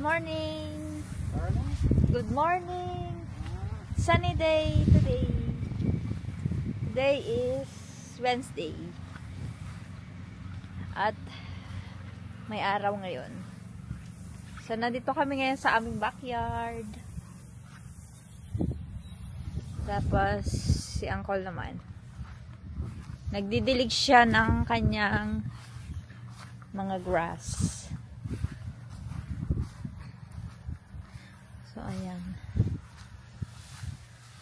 morning! Good morning! Sunny day today. Today is Wednesday. At may araw ngayon. So, nandito kami ngayon sa aming backyard. Tapos, si Uncle naman. Nagdidilig siya ng kanyang mga grass. So, ayan.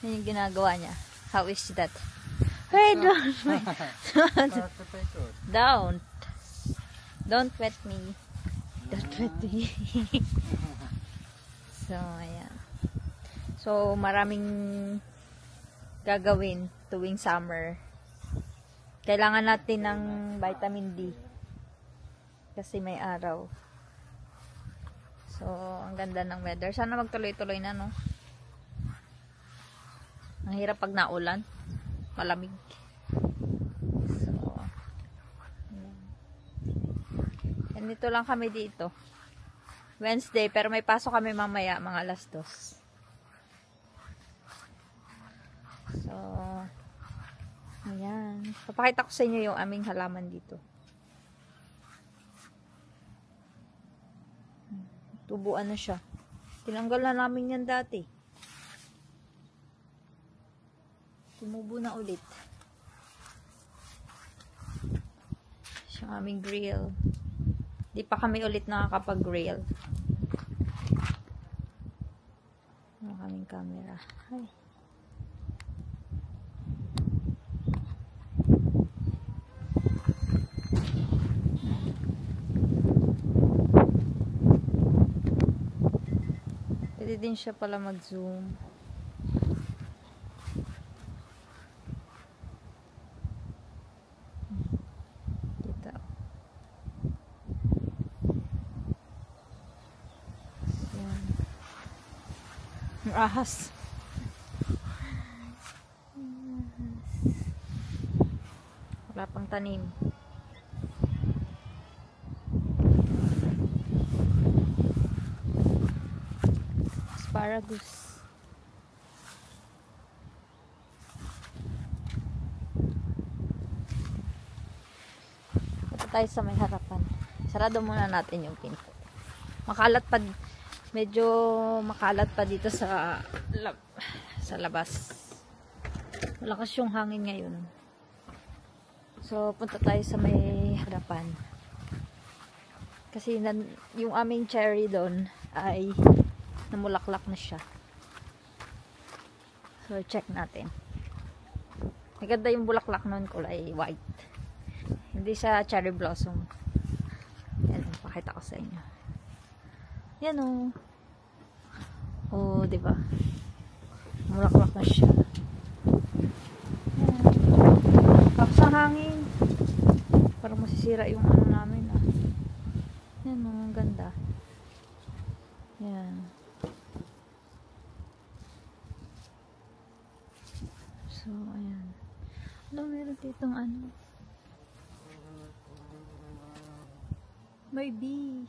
Yan yung ginagawa niya. How is that? Hey, don't. Don't wet me. Don't wet me. So, ayan. So, maraming gagawin tuwing summer. Kailangan natin ng vitamin D. Kasi may araw. So, ang ganda ng weather. Sana magtuloy-tuloy na, no? Ang hirap pag naulan. Malamig. So, ayan. Nito lang kami dito. Wednesday, pero may pasok kami mamaya, mga alas 2. So, ayan. Papakita ko sa inyo yung aming halaman dito. Tubuan na siya. Tinanggal na namin yan dati. Tumubo na ulit. Siya aming grill. Di pa kami ulit nakakapag-grill. Ang aming camera. Ay. Pwede din siya pala mag-zoom. Kita. Yan. Ahas. Wala pang tanim. Asparagus. Ito tayo sa may harapan. Sarado muna natin yung pinto. Makalat pa, medyo makalat pa dito sa labas. Malakas yung hangin ngayon. So, punta tayo sa may harapan. Kasi yung aming cherry doon ay namulaklak na siya. So, check natin. Maganda yung bulaklak nun, kulay white. Hindi siya cherry blossom. Yan, pakita ko sa inyo. Yan o. Oh, diba? Namulaklak na siya. Yan. Tapos sa hangin. Parang masisira yung ano namin ah. Yan o, ang ganda. Yan. So, ayan. Ano, meron ditong ano? May bee.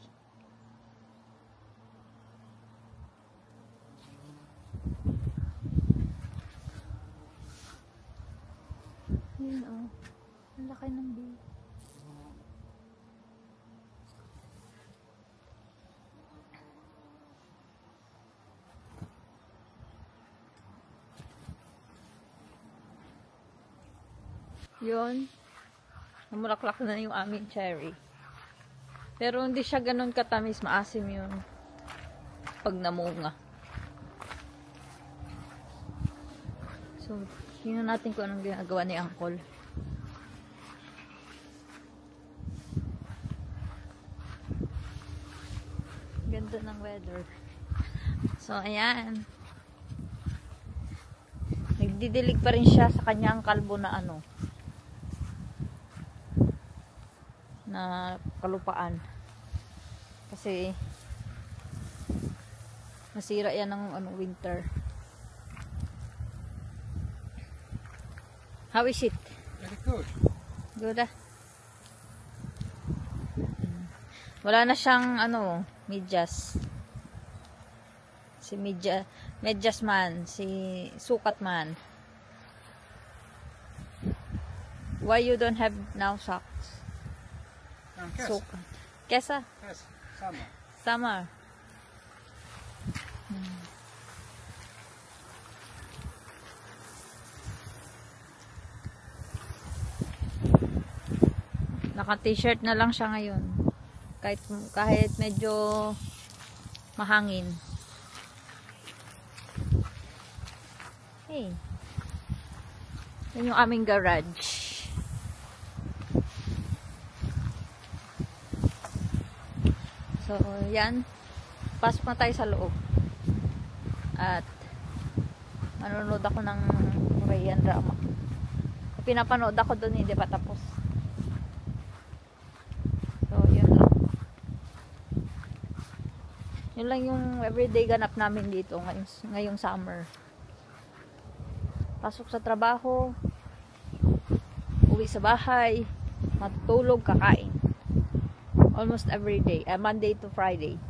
Ayan, oh. Ang laki ng bee. Yun. Namulaklak na yung aming cherry. Pero hindi siya ganun katamis. Maasim yun. Pag namunga. So, tingnan natin kung anong ginagawa ni Uncle. Ganda ng weather. So, ayan. Nagdidilig pa rin siya sa kanyang kalbo na ano. Na kalupaan. Kasi masira yan ng ano, winter. How is it? Very good. Good ah. Wala na siyang ano, medyas. Si Medyas man. Si Sukat man. Why you don't have now socks? Sukat. Kesa? Yes, summer. Summer. Naka-t-shirt na lang siya ngayon. Kahit medyo mahangin. Hey. Yan yung aming garage. So, yan. Pasok na tayo sa loob. At manonood ako ng Korean drama. Pinapanood ako doon, hindi pa tapos. So, yun lang. Yun lang yung everyday ganap namin dito ngayong summer. Pasok sa trabaho, uwi sa bahay, matutulog, kakain. Almost every day. Monday to Friday.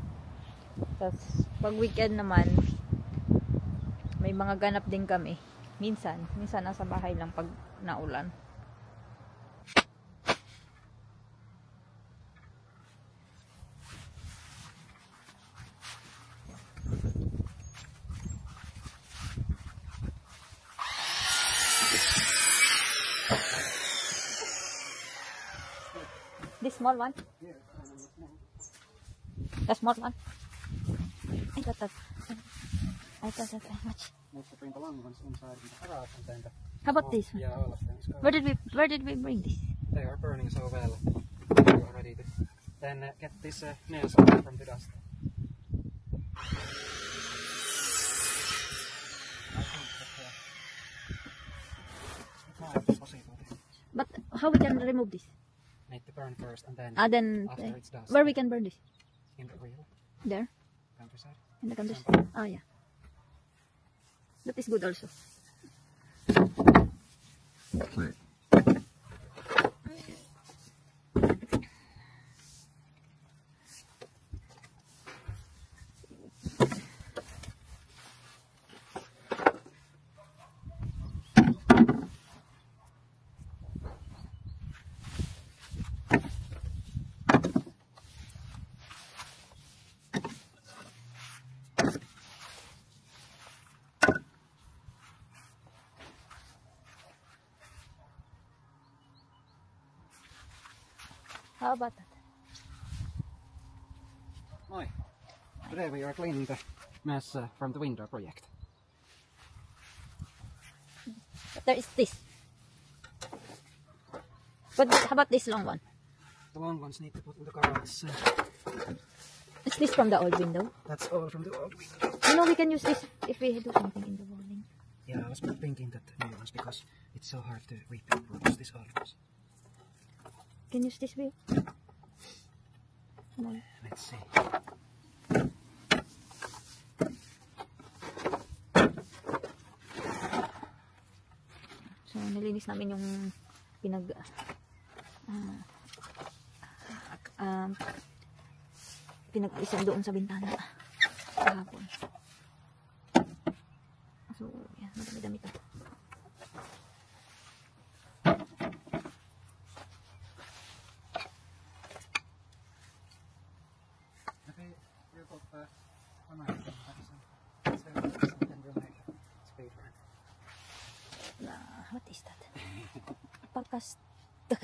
Tapos, pag weekend naman, may mga ganap din kami. Minsan nasa bahay lang pag naulan. This small one? The small one? I thought that much. How about this one? Yeah, all of them. Where did we bring this? They are burning so well. You are ready to then get this nails away from the dust. But how we can remove this? Need to burn first and then after it's dust. Where we can burn this? In the real There? countryside. In the countryside? Oh yeah. That is good also. How about that? Moi. Today we are cleaning the mess from the window project. But there is this. But how about this long one? The long ones need to put in the garage. Is this from the old window? That's all from the old window. You know we can use this if we do something in the morning. Yeah, I was thinking that new ones because it's so hard to repaint this old ones. Can use this wheel? No. Let's see. So, nilinis namin yung pinag-isang doon sa bintana kahapon. So, yan, madami-dami ito. What is that? Pakas. Ito.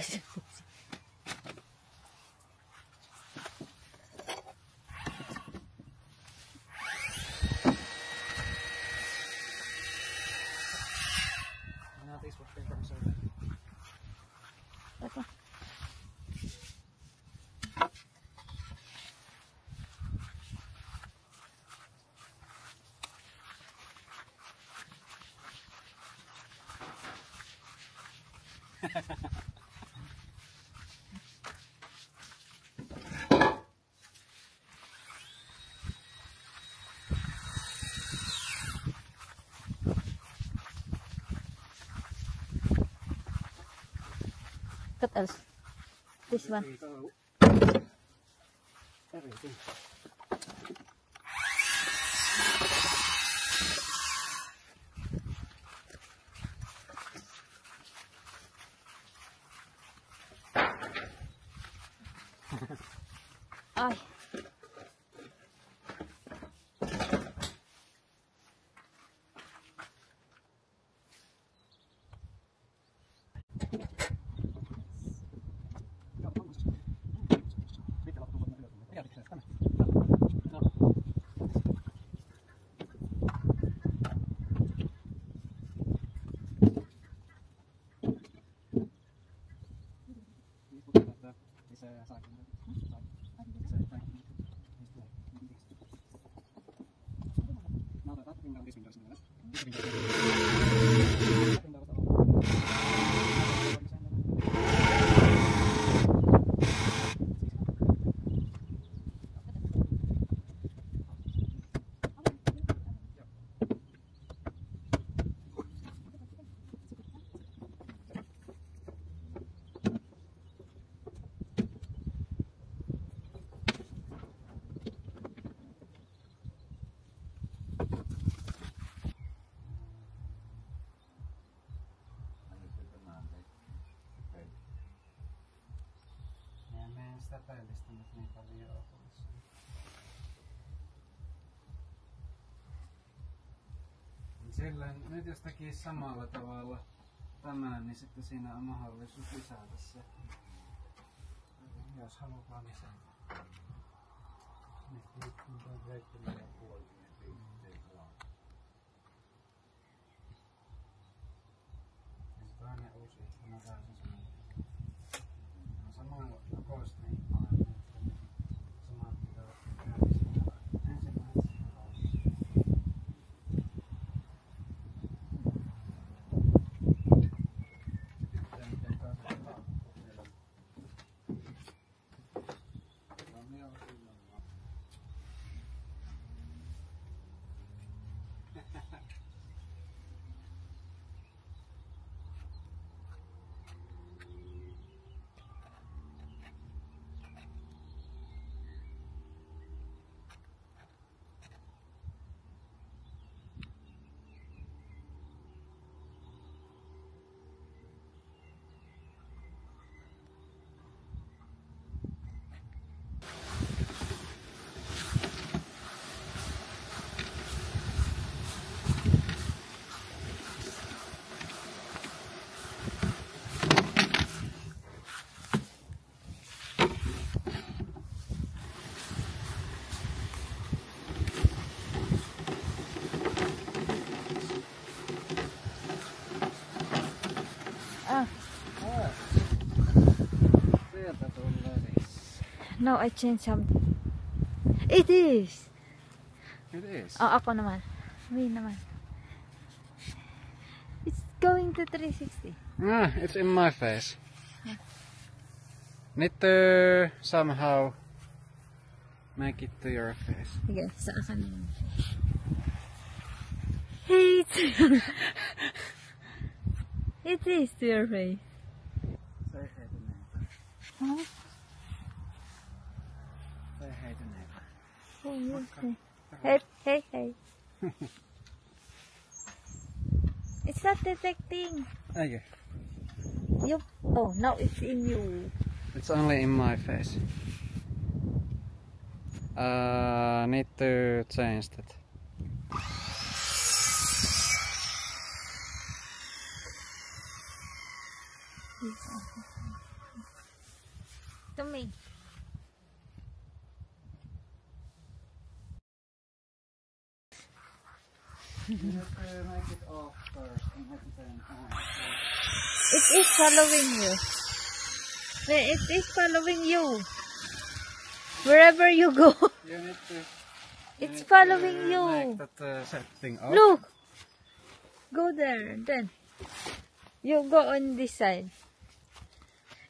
What else? This one. Everything. tinggal di sini sebenarnya. Tinggal sitä päällistänyt niin paljon apuissa. Sillä nyt jos tekisi samalla tavalla tämän, niin sitten siinä on mahdollisuus lisätä se. Jos halutaan lisätä. Nyt on 7,5 metriä. Ja toinen uusi, tämä taas on semmoinen. No samalla kokoista niin paljon. Samat pitää ensimmäisenä. Sieltä tulee vissi. Now I change something. It is! It is. Oh, ako naman. Me naman. It's going to 360. Ah, it's in my face. Need to somehow make it to your face. Sige, sa akin naman. Hey, it is to your face. Say hey to neighbor. Huh? Say hey to neighbor. Oh, yes. Hey, hey, hey. It's not detecting. Okay. You. Oh, now it's in you. It's only in my face. Need to change that. To me. You have to make it off first and have it then on. It is following you. It is following you. Wherever you go, You need to. it's following you. Make that setting off. Look. Go there. Then. You go on this side.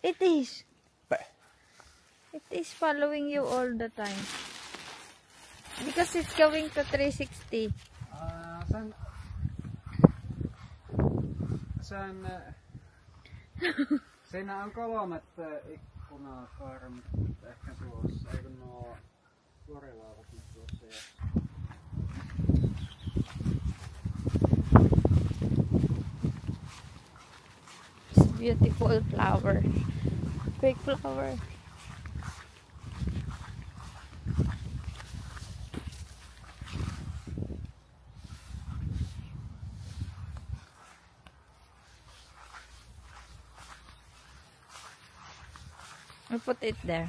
It is. It is following you all the time. Because it's going to 360. Siinä on 3 ikkunaa karmit ehkä tuossa, eikö nuo gorilaavat nyt tuossa ja... It's beautiful flower. Big flower. I put it there.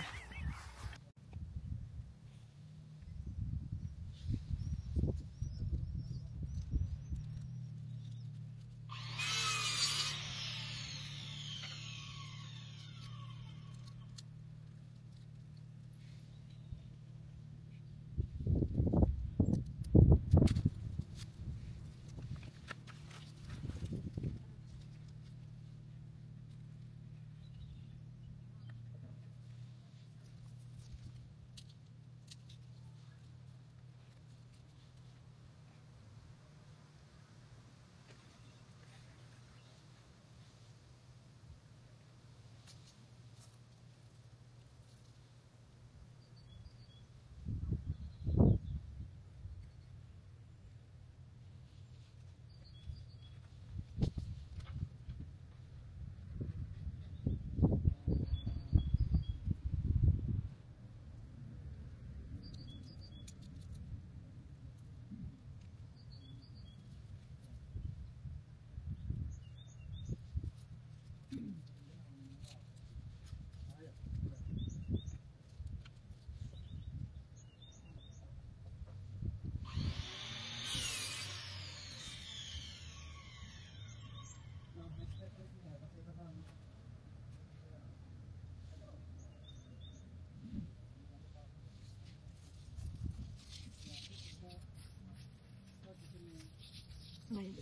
May